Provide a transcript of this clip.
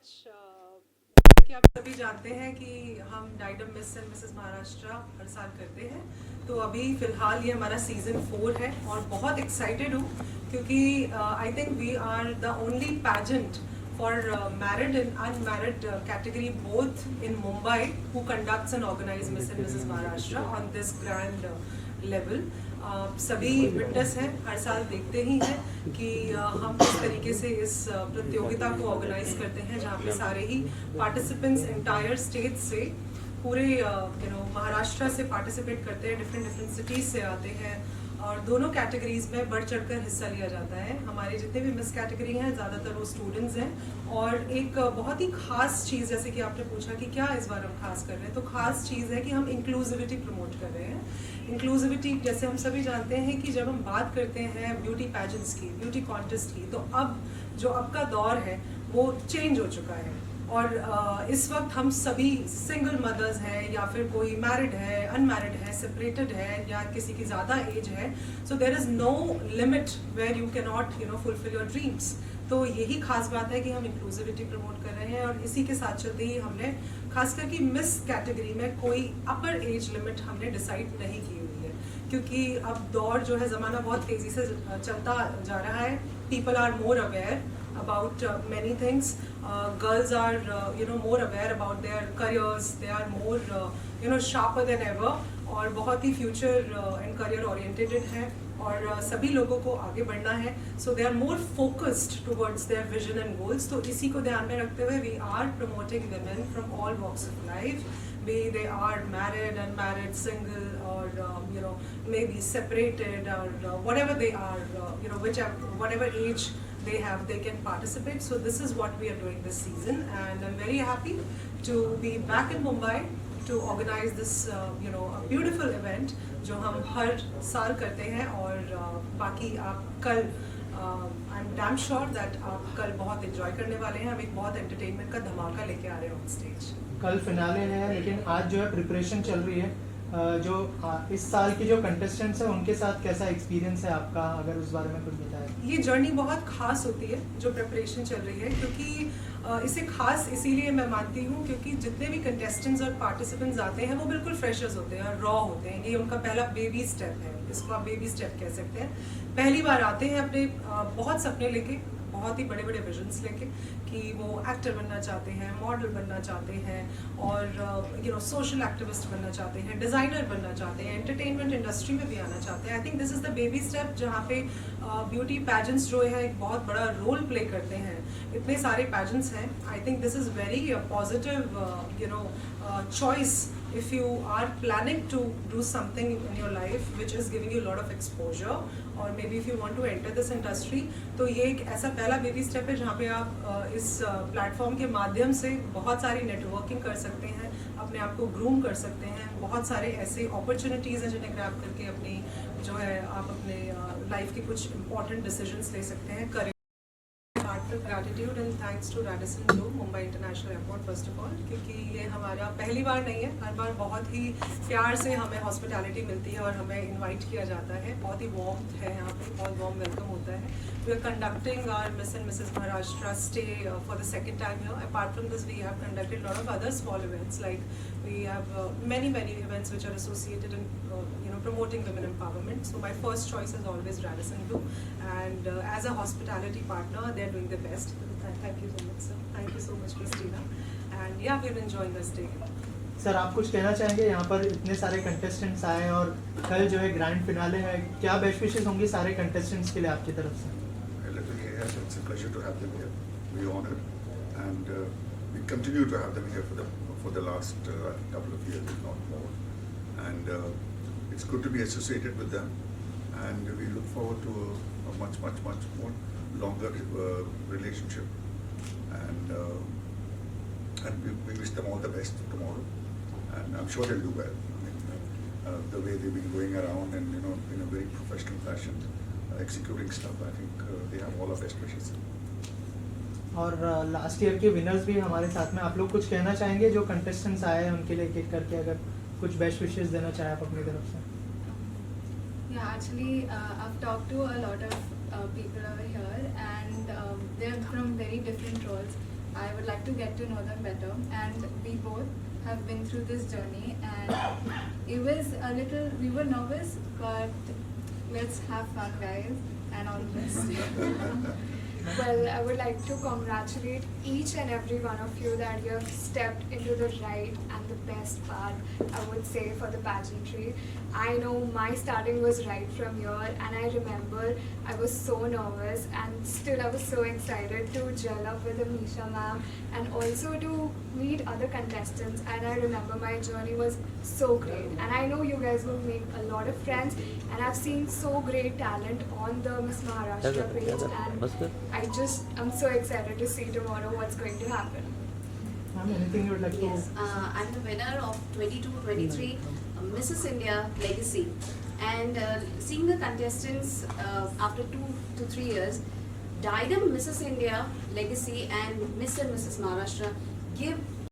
Much. कि आप सभी जानते हैं कि हम डाइडम मिस एंड मिसेस महाराष्ट्र हर साल करते हैं। तो अभी फ़िलहाल ये हमारा सीज़न 4 है और बहुत एक्साइटेड हूँ क्योंकि I think we are the only pageant for married and unmarried category both in Mumbai who conducts and organizes Miss and Mrs. Maharashtra on this grand level. सभी विटनेस हैं, हर साल देखते ही हैं कि हम किस तरीके से इस प्रतियोगिता को ऑर्गेनाइज करते हैं जहाँ पे सारे ही पार्टिसिपेंट्स एंटायर स्टेट से पूरे महाराष्ट्र से पार्टिसिपेट करते हैं, डिफरेंट सिटीज़ से आते हैं और दोनों कैटेगरीज में बढ़ चढ़कर हिस्सा लिया जाता है। हमारे जितने भी मिस कैटेगरी हैं ज़्यादातर वो स्टूडेंट्स हैं और एक बहुत ही ख़ास चीज़, जैसे कि आपने पूछा कि क्या इस बार हम खास कर रहे हैं, तो ख़ास चीज़ है कि हम इंक्लूसिविटी प्रमोट कर रहे हैं। इंक्लूसिविटी जैसे हम सभी जानते हैं कि जब हम बात करते हैं ब्यूटी पैजेंट्स की, ब्यूटी कॉन्टेस्ट की, तो अब का दौर है वो चेंज हो चुका है और इस वक्त हम सभी सिंगल मदर्स हैं या फिर कोई मैरिड है, अनमैरिड है, सेपरेटेड है या किसी की ज़्यादा एज है, so there is no limit where you can not fulfil your dreams. तो यही खास बात है कि हम इंक्लूसिविटी प्रमोट कर रहे हैं और इसी के साथ चलते ही हमने खासकर कि मिस कैटेगरी में कोई अपर एज लिमिट हमने डिसाइड नहीं की हुई है क्योंकि अब दौर जो है, ज़माना बहुत तेज़ी से चलता जा रहा है। People are more aware about many things. Girls are more aware about their careers. They are more sharper than ever और बहुत ही फ्यूचर एंड करियर ओरिएंटेड है और सभी लोगों को आगे बढ़ना है। So they are more focused towards their vision and goals. तो इसी को ध्यान में रखते हुए we are promoting women from all walks of life, be they are married, unmarried, single, or maybe separated, or whatever they are, whatever age they have, they can participate. So this is what we are doing this season, and I'm very happy to be back in Mumbai to organize this a beautiful event जो हम हर साल करते हैं और बाकी आप कल I'm damn sure that आप कल बहुत enjoy करने वाले हैं। हम एक बहुत entertainment का धमाका लेके आ रहे हैं on stage। कल फिनाले है लेकिन आज जो है प्रिपरेशन चल रही है। जो इस साल की जो कंटेस्टेंट्स हैं उनके साथ कैसा एक्सपीरियंस है आपका, अगर उस बारे में कुछ बताएं। ये जर्नी बहुत खास होती है जो प्रिपरेशन चल रही है क्योंकि इसे खास इसीलिए मैं मानती हूँ क्योंकि जितने भी कंटेस्टेंट्स और पार्टिसिपेंट्स आते हैं वो बिल्कुल फ्रेशर्स होते हैं और रॉ होते हैं। ये उनका पहला बेबी स्टेप है, इसको आप बेबी स्टेप कह सकते हैं। पहली बार आते हैं अपने बहुत सपने लेके, बहुत ही बड़े बड़े विजन्स लेके कि वो एक्टर बनना चाहते हैं, मॉडल बनना चाहते हैं और सोशल एक्टिविस्ट बनना चाहते हैं, डिज़ाइनर बनना चाहते हैं, एंटरटेनमेंट इंडस्ट्री में भी आना चाहते हैं। I think this is the baby step जहाँ पे ब्यूटी पैजेंट्स जो है एक बहुत बड़ा रोल प्ले करते हैं। इतने सारे पैजेंट्स हैं, I think this is very positive choice if you are planning to do something in your life which is giving you a lot of exposure or maybe if you want to enter this industry, तो ये एक ऐसा पहला baby step है जहाँ पे आप इस प्लेटफॉर्म के माध्यम से बहुत सारी नेटवर्किंग कर सकते हैं, अपने आप को ग्रूम कर सकते हैं। बहुत सारे ऐसे अपॉर्चुनिटीज़ हैं जिन्हें ग्रैब करके अपनी जो है आप अपने लाइफ के कुछ इंपॉर्टेंट डिसीजंस ले सकते हैं। करें gratitude and thanks to Radisson Blu Mumbai International Airport first of all, क्योंकि ये हमारा पहली बार नहीं है, हर बार बहुत ही प्यार से हमें हॉस्पिटैलिटी मिलती है और हमें इनवाइट किया जाता है। बहुत ही वार्म है यहाँ पे, बहुत वार्म वेलकम होता है। We are conducting our Miss and Mrs Maharashtra stay for the second time here. Apart from this we have conducted lot of other small events like we have many events which are associated in promoting women empowerment. So my first choice is always Radisson Blue, and as a hospitality partner they are doing their best. Thank you so much sir, thank you so much Christina, and yeah, we are enjoying this day. Sir आप कुछ कहना चाहेंगे, यहाँ पर इतने सारे contestants आए और कल जो है ग्रैंड फिनाले है, क्या बेस्ट विशेस होंगी सारे कंटेस्टेंट्स के लिए आपकी तरफ से? It's a pleasure to have them here. We honored, and we continue to have them here for the last couple of years, if not more. And it's good to be associated with them, and we look forward to a much more longer relationship. And we wish them all the best tomorrow, and I'm sure they'll do well. I mean, the way they've been going around and in a very professional fashion, executing stuff, I think they have all our best wishes. और last year के winners भी हमारे साथ में, आप लोग कुछ कहना चाहेंगे जो कंटेस्टेंट्स आए हैं उनके लिए, एक एक करके अगर कुछ बेस्ट विशेस देना चाहें आप अपनी तरफ से? Yeah, actually, I've talked to a lot of people over here, and they're from very different roles. I would like to get to know them better, and we both have been through this journey, and it was a little, we were nervous, but let's have fun, guys, and all the best. Well, I would like to congratulate each and every one of you that you have stepped into the right and the best path, I would say, for the pageantry. I know my starting was right from here, and I remember I was so nervous, and still I was so excited to gel up with Amisha ma'am and also to meet other contestants. And I remember my journey was so great, and I know you guys will make a lot of friends, and I've seen so great talent on the Miss Maharashtra page, and I'm so excited to see tomorrow what's going to happen. Ma'am, anything you would like Yes, to? I'm the winner of 22-23 Mrs. India Legacy, and seeing the contestants after 2 to 3 years, Didem Mrs. India Legacy and Miss and Mrs. Maharashtra give